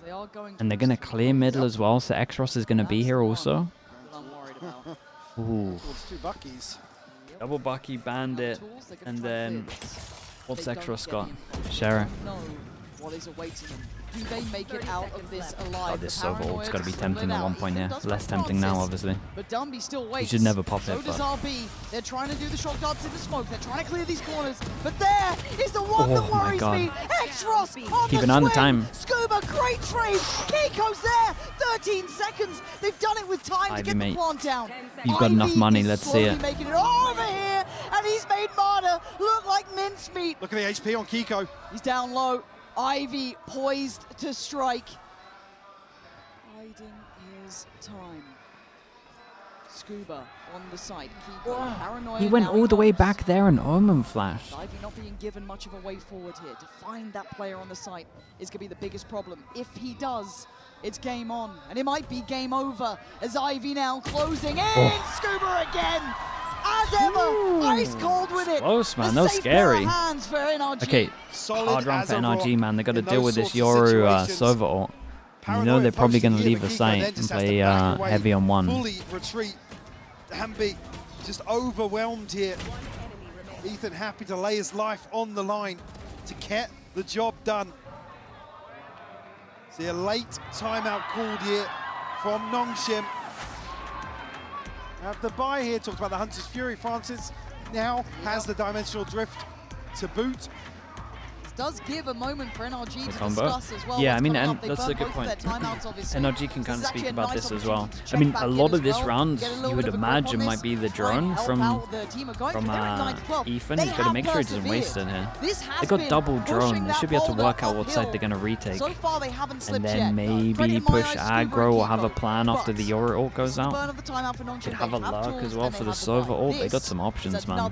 They are going and they're going to clear middle as well, so Exros is going to be here also. I'm worried about. Ooh. It's 2 Buckies. Double Bucky, Bandit, and then what's Exros got? Sheriff. What is awaiting them? Do they make it out of this alive? Oh, this Sova ult's got to be tempting at one point here. Less tempting now, obviously. But Dumby still waits. He should never pop it. So does RB. They're trying to do the shock darts in the smoke. They're trying to clear these corners. But there is the one that worries me. Exros on keep an eye on the time. Scuba, great trade. Kiko's there. 13 seconds. They've done it with time to get the plant down. You've got enough money. Let's see it. Making it all over here, and he's made Marta look like mincemeat. Look at the HP on Kiko. He's down low. Ivy poised to strike. Biding his time. Scuba on the side. Paranoia He went now all the way comes. back there and Omen flashed. Ivy not being given much of a way forward here. To find that player on the site is going to be the biggest problem. If he does, it's game on. And it might be game over as Ivy now closing in. Scuba again. As ever, ice cold with it. Close, man. That was scary. Hands for NRG. Okay, hard round for NRG, man. They got to deal with this Yoru Sova ult. You know they're probably going to leave the site and play heavy on one. Fully retreat. Hamby just overwhelmed here. Ethan happy to lay his life on the line to get the job done. See a late timeout called here from NONGSHIM. Have the buy here, talked about the Hunter's Fury. Francis now has the dimensional drift to boot. Does give a moment for NRG to combo. discuss as well. Yeah, I mean, and and that's a good point. NRG can kind of speak about this as well. I mean, a lot of this round, you would imagine might be the drone from Ethan. He's got to make sure he doesn't waste it here. They got double drone. They should be able to work out what side they're going to retake. And then maybe push aggro or have a plan after the Yoru ult goes out. Could have a lurk as well for the Sova ult. They got some options, man.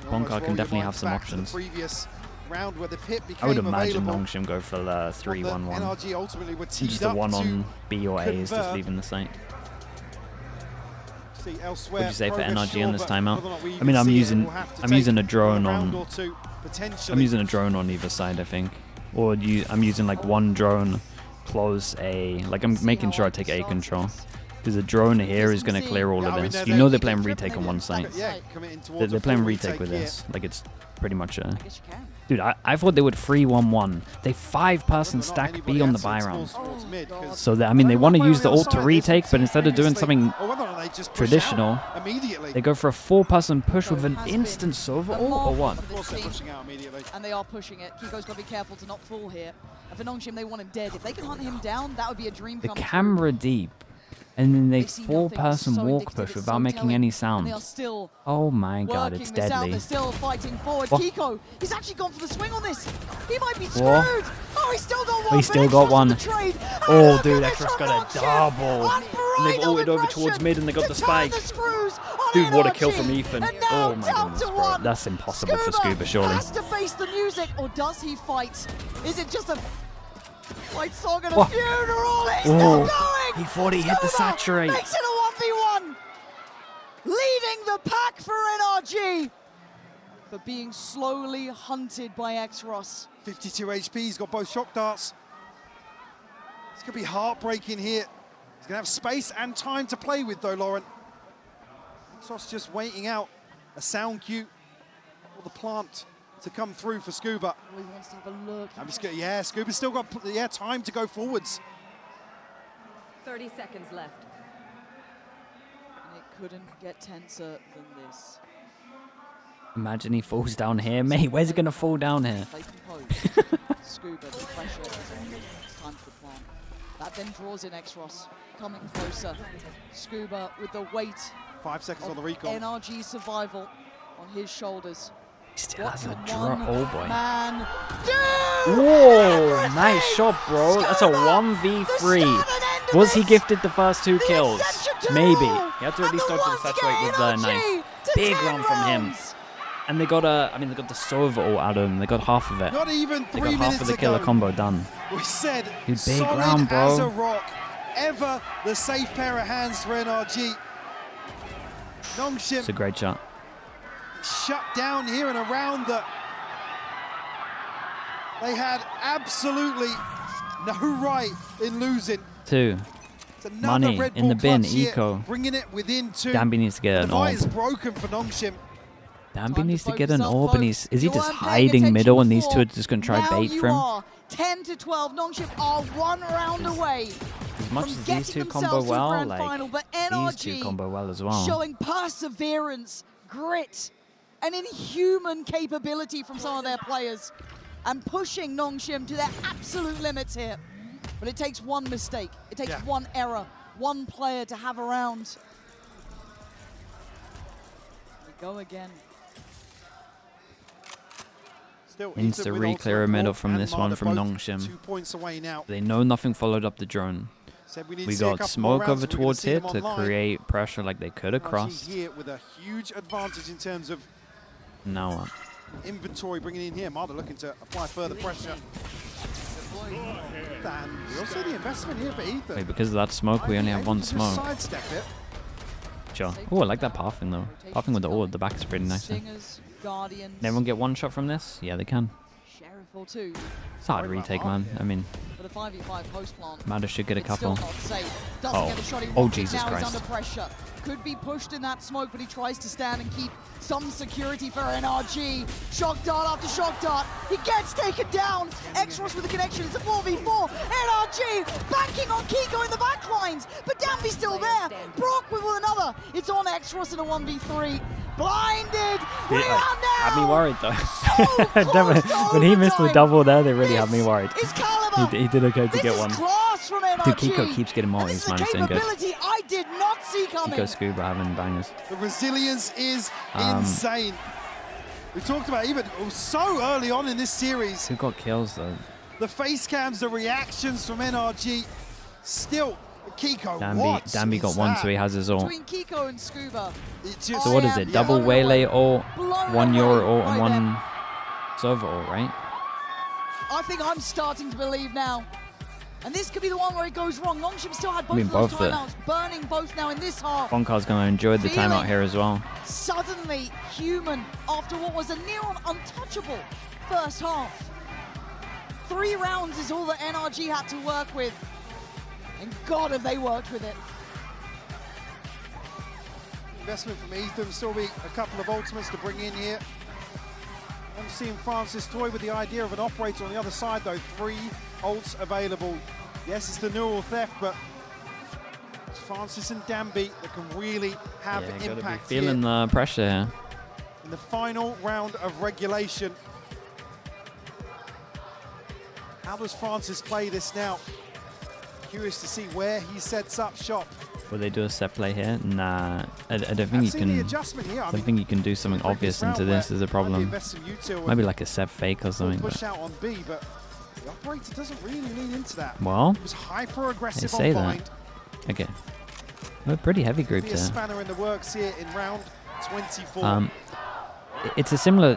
Bonka can definitely have some options. Round where the pit I would imagine available. NONGSHIM go for the 3-1-1. NRG ultimately were teed Just the up one to on B or A is just convert. leaving the site. See What elsewhere, would you say for progress NRG on this sure, timeout? but whether or not we I mean, I'm see it, using we'll have to I'm take using a drone round on or two, potentially. I'm using a drone on either side, I think, or I'm using like one drone close A. Like I'm making sure I take A control. Because the drone here is going to clear all of this. You know they're playing retake on one site. Yeah, They're playing retake with this. Like it's pretty much a... I guess you can. Dude, I thought they would 3-1-1. They 5-person stack B on the buy round. So I mean, they want to use the ult to retake, but instead of doing something traditional, they go for a 4-person push with an instant Sova ult or what? And they are pushing it. Kiko's got to be careful to not fall here. And for NONGSHIM, they want him dead. If they can hunt him down, that would be a dream The come true. camera deep. And then they see nothing, 4-person so walk addicted, push it's without so making telling, any and sound. they are still Oh my god, it's working this out. deadly. They're still fighting forward. What? Kiko, he's actually gone for the swing on this. He might be screwed. What? Oh, he's still got one. He's still got one. Oh, dude, Extra's got a double. And they've ulted over towards mid and they got the spike. Dude, what a kill from Ethan. Oh my goodness, bro. That's impossible for Scuba, surely. Has to face the music, or does he fight? Is it just a white song and a What? funeral? He's Oh, still going. he thought he hit the Scuba saturate. Makes it a 1v1. Leading the pack for NRG. But being slowly hunted by X-Ross. 52 HP, he's got both shock darts. It's going to be heartbreaking here. He's going to have space and time to play with, though, Lauren. Exos just waiting out a sound cue or the plant to come through for Scuba. Oh, he wants to have a look. I'm just going, yeah, Scuba's still got time to go forwards. 30 seconds left. And it couldn't get tenser than this. Imagine he falls down here. Mate, where's he going to fall down here? Play composed. Scuba, the pressure is on. It's time for the plan. That then draws in X-Ross. Coming closer. Scuba with the weight 5 seconds on of the recon. NRG survival on his shoulders. He still What has a can drone. one Oh boy. man do? Whoa, nice shot, bro. That's a 1v3. Was he gifted the first 2 kills? Maybe. He had to at least dodge the saturate with the knife. Big round from him. And they got I mean, they got the Sova ult out of him. They got half of it. Not even 3 They got minutes half of the killer ago, combo done. we said Dude, big solid round, bro. as a rock. Ever the safe pair of hands for NRG. It's NONGSHIM a great shot. shut down here in a round that they had absolutely no right in losing. 2. It's another Money Red in the Bull bin, clutch here, eco. bringing it within 2. Dambi needs to get The an fight is orb. broken for NONGSHIM. Dambi needs to get focus an up, orb and folks. is he You just weren't paying hiding attention middle and these before. two are just going to try Now bait you for him? are 10 to 12. NONGSHIM are 1 round away. As much from as these getting two combo themselves to a well, grand like final, but these NRG two combo well as well. showing perseverance, grit, and inhuman capability from some of their players, and pushing NONGSHIM to their absolute limits here. But it takes one mistake, it takes one error, one player to have around. We go again. Still Insta Ethan with re-clear a ultimate middle orb from and this one Marder from both NONGSHIM. 2 points away now. They know nothing followed up the drone. We got smoke over towards here to create pressure like they could have crossed. Here with a huge advantage in terms of now what? Inventory bringing in here. Marder looking to apply further pressure. And we also see the investment here for Ethan. Wait, because of that smoke, we only have one smoke. Sidestep it. Sure. Oh, I like that pathing though. Pathing with the ore at the back is pretty nice. Can everyone get one shot from this? Yeah, they can. It's hard retake, man. I mean, Mada should get a couple. Oh, Jesus Christ. Could be pushed in that smoke, but he tries to stand and keep some security for NRG. Shock dart after shock dart. He gets taken down. X-Ross with the connection. It's a 4v4. NRG banking on Kiko in the back lines, but Danby's still there. Brock with another. It's on X-Ross in a 1v3. Blinded. Rebound now. Had me worried though. When he missed the double there, they really had me worried. He did okay to get one. Dude, Kiko keeps getting multis, man. It's doing good. I did not see coming. Kiko Scuba having bangers. The resilience is insane. We talked about even so early on in this series. Who got kills though? The face cams, the reactions from NRG. Still, Kiko. Danby got one, so he has his ult. Between Kiko and Scuba. So what is it? Double Waylay ult, one Euro ult, and one Sova ult, right? I think I'm starting to believe now. And this could be the one where it goes wrong. NONGSHIM still had both of those timeouts, burning both now in this half. Bonkar's going to enjoy the timeout here as well. Suddenly human after what was a near-on untouchable first half. 3 rounds is all that NRG had to work with. And God, have they worked with it. Investment from Ethan, still be a couple of ultimates to bring in here. I'm seeing Francis toy with the idea of an operator on the other side though. 3 ults available. Yes, it's the neural theft, but it's Francis and Danby that can really have impact be feeling the pressure here. In the final round of regulation. How does Francis play this now? Curious to see where he sets up shop. Will they do a set play here? Nah, I don't think you can. I don't think you can do something obvious into this. Is a problem. Maybe like a set fake or something. Push out on B, but the operator doesn't really lean into that. Well, it was hyper aggressive. They say that. Okay, we're pretty heavy grouped here. Spanner in the works here in round 24. It's a similar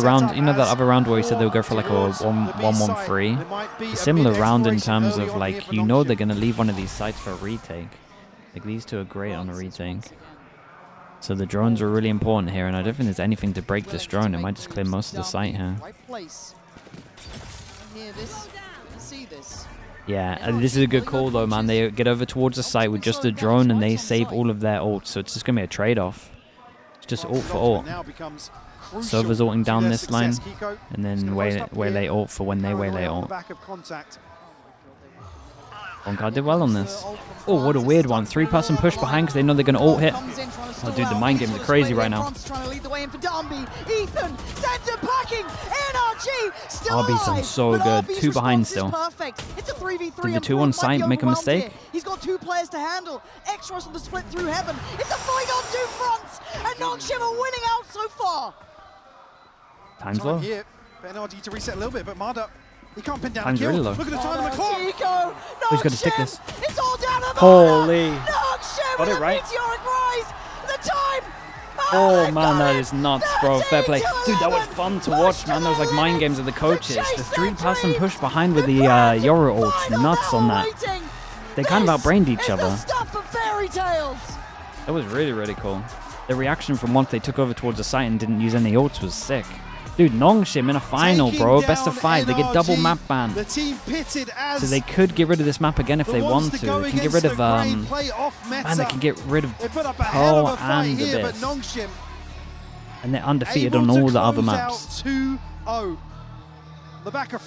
round. You know that other round where you said they would go for like a 1-1-3. A similar round in terms of like they're gonna leave one of these sites for a retake. Like these two are great on a retake. So the drones are really important here, and I don't think there's anything to break this drone. It might just clear most of the site here. Yeah, this is a good call though, man. They get over towards the site with just a drone and they save all of their ults, so it's just gonna be a trade-off. It's just ult for ult. Sova's ulting down this line, and then waylay ult for when they waylay ult. Bonkar did well on this. Oh, what a weird one. 3-person push behind because they know they're going to ult hit. Oh, dude, the mind games are crazy right now. RB's done so good. 2 behind still. Did the 2-1 site make a mistake? He's got 2 players to handle. X-Ross on the split through heaven. It's a fight on 2 fronts, and NONGSHIM are winning out so far. Time's low. Here for NRG to reset a little bit, but Marder, he can't pin down Time's the kill. really low. Look at the time on the clock. Who's going to stick this? It's all down to Holy. NONGSHIM Got it right. Meteoric rise. The time. Oh man, that is nuts, bro. Fair play. Dude, that was fun to watch, man. That was like mind games of the coaches. The 3-person push behind with the Yoro ults. Nuts on that. They kind of outbrained each other. That was really, really cool. The reaction from once they took over towards the site and didn't use any ults was sick. Dude, NONGSHIM in a final, bro. Best of 5. They get double map ban. The team pitted as so they could get rid of this map again if they want to. They can get rid of man, they can get rid of Pearl and Abyss. And they're undefeated on all the other maps. 2-0. The back of